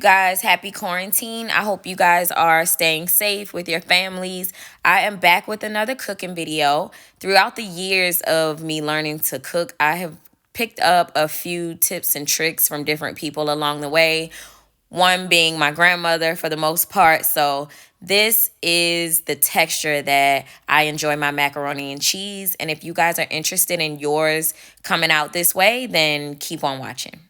Guys, happy quarantine. I hope you guys are staying safe with your families. I am back with another cooking video. Throughout the years of me learning to cook, I have picked up a few tips and tricks from different people along the way. One being my grandmother for the most part. So this is the texture that I enjoy my macaroni and cheese. And if you guys are interested in yours coming out this way, then keep on watching.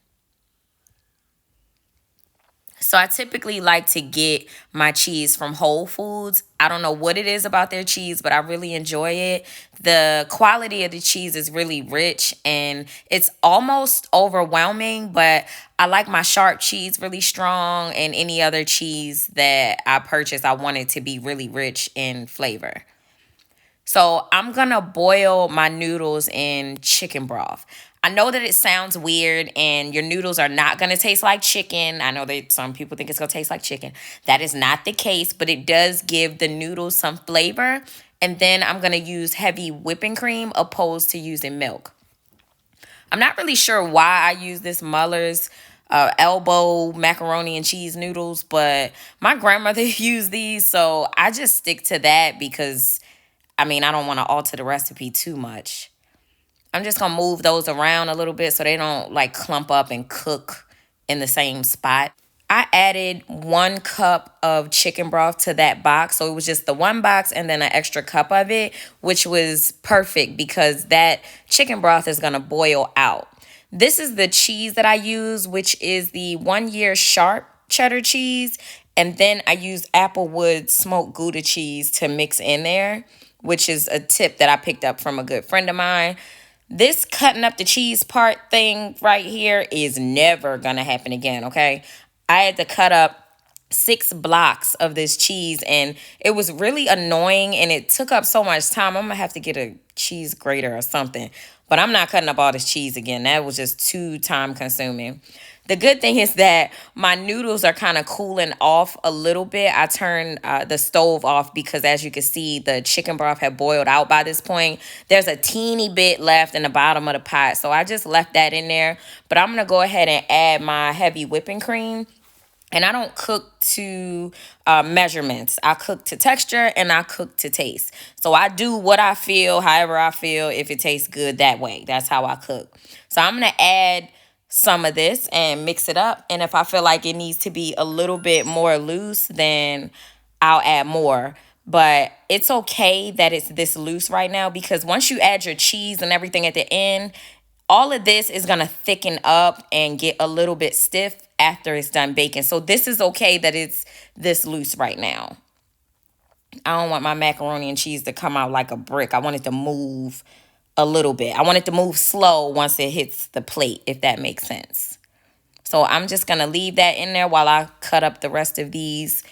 So I typically like to get my cheese from Whole Foods. I don't know what it is about their cheese, but I really enjoy it. The quality of the cheese is really rich and it's almost overwhelming, but I like my sharp cheese really strong, and any other cheese that I purchase, I want it to be really rich in flavor. So I'm gonna boil my noodles in chicken broth. I know that it sounds weird and your noodles are not gonna taste like chicken. I know that some people think it's gonna taste like chicken. That is not the case, but it does give the noodles some flavor. And then I'm gonna use heavy whipping cream opposed to using milk. I'm not really sure why I use this Muller's elbow macaroni and cheese noodles, but my grandmother used these, so I just stick to that because I don't want to alter the recipe too much. I'm just going to move those around a little bit so they don't like clump up and cook in the same spot. I added 1 cup of chicken broth to that box. So it was just the one box and then an extra cup of it, which was perfect because that chicken broth is going to boil out. This is the cheese that I use, which is the 1 year sharp cheddar cheese. And then I use Applewood smoked Gouda cheese to mix in there, which is a tip that I picked up from a good friend of mine. This cutting up the cheese part thing right here is never gonna happen again, okay? I had to cut up 6 blocks of this cheese and it was really annoying and it took up so much time. I'm gonna have to get a cheese grater or something, but I'm not cutting up all this cheese again. That was just too time consuming. The good thing is that my noodles are kind of cooling off a little bit. I turned the stove off because, as you can see, the chicken broth had boiled out by this point. There's a teeny bit left in the bottom of the pot, so I just left that in there. But I'm going to go ahead and add my heavy whipping cream. And I don't cook to measurements. I cook to texture and I cook to taste. So I do what I feel, however I feel, if it tastes good that way. That's how I cook. So I'm going to add some of this and mix it up. And if I feel like it needs to be a little bit more loose, then I'll add more. But it's okay that it's this loose right now because once you add your cheese and everything at the end, all of this is going to thicken up and get a little bit stiff after it's done baking. So this is okay that it's this loose right now. I don't want my macaroni and cheese to come out like a brick. I want it to move a little bit. I want it to move slow once it hits the plate, if that makes sense. So I'm just going to leave that in there while I cut up the rest of these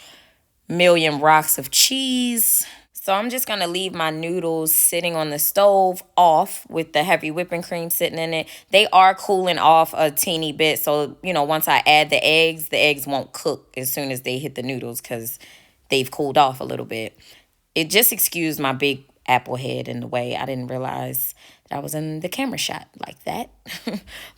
million rocks of cheese. So I'm just going to leave my noodles sitting on the stove off with the heavy whipping cream sitting in it. They are cooling off a teeny bit. So, once I add the eggs won't cook as soon as they hit the noodles because they've cooled off a little bit. It just excused my big apple head in the way. I didn't realize that I was in the camera shot like that.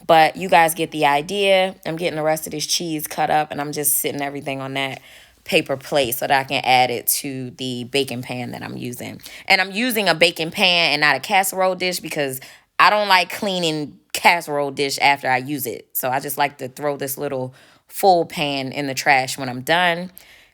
But you guys get the idea. I'm getting the rest of this cheese cut up and I'm just sitting everything on that paper plate so that I can add it to the baking pan that I'm using. And I'm using a baking pan and not a casserole dish because I don't like cleaning casserole dish after I use it. So I just like to throw this little full pan in the trash when I'm done.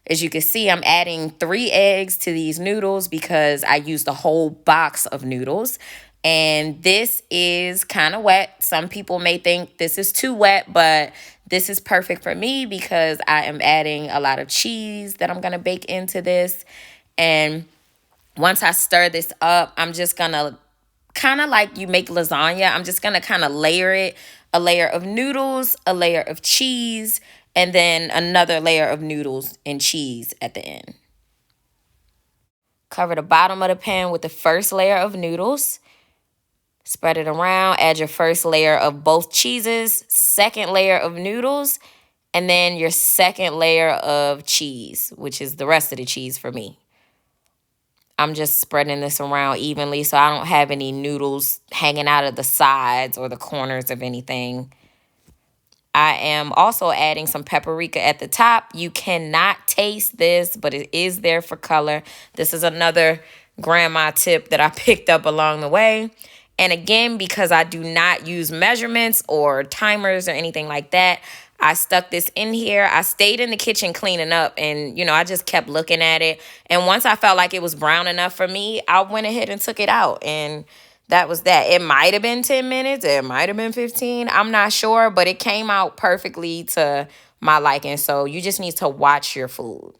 As you can see, I'm adding 3 eggs to these noodles because I used a whole box of noodles. And this is kind of wet. Some people may think this is too wet, but this is perfect for me because I am adding a lot of cheese that I'm going to bake into this. And once I stir this up, I'm just going to kind of like you make lasagna. I'm just going to kind of layer it. A layer of noodles, a layer of cheese, and then another layer of noodles and cheese at the end. Cover the bottom of the pan with the first layer of noodles. Spread it around. Add your first layer of both cheeses, second layer of noodles, and then your second layer of cheese, which is the rest of the cheese for me. I'm just spreading this around evenly so I don't have any noodles hanging out of the sides or the corners of anything. I am also adding some paprika at the top. You cannot taste this, but it is there for color. This is another grandma tip that I picked up along the way. And again, because I do not use measurements or timers or anything like that, I stuck this in here. I stayed in the kitchen cleaning up and, I just kept looking at it. And once I felt like it was brown enough for me, I went ahead and took it out. And that was that. It might have been 10 minutes. It might have been 15. I'm not sure, but it came out perfectly to my liking. So you just need to watch your food.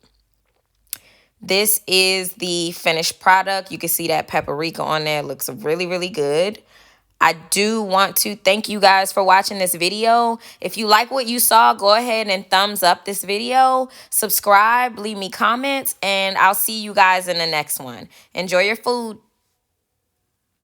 This is the finished product. You can see that paprika on there. It looks really, really good. I do want to thank you guys for watching this video. If you like what you saw, go ahead and thumbs up this video. Subscribe, leave me comments, and I'll see you guys in the next one. Enjoy your food.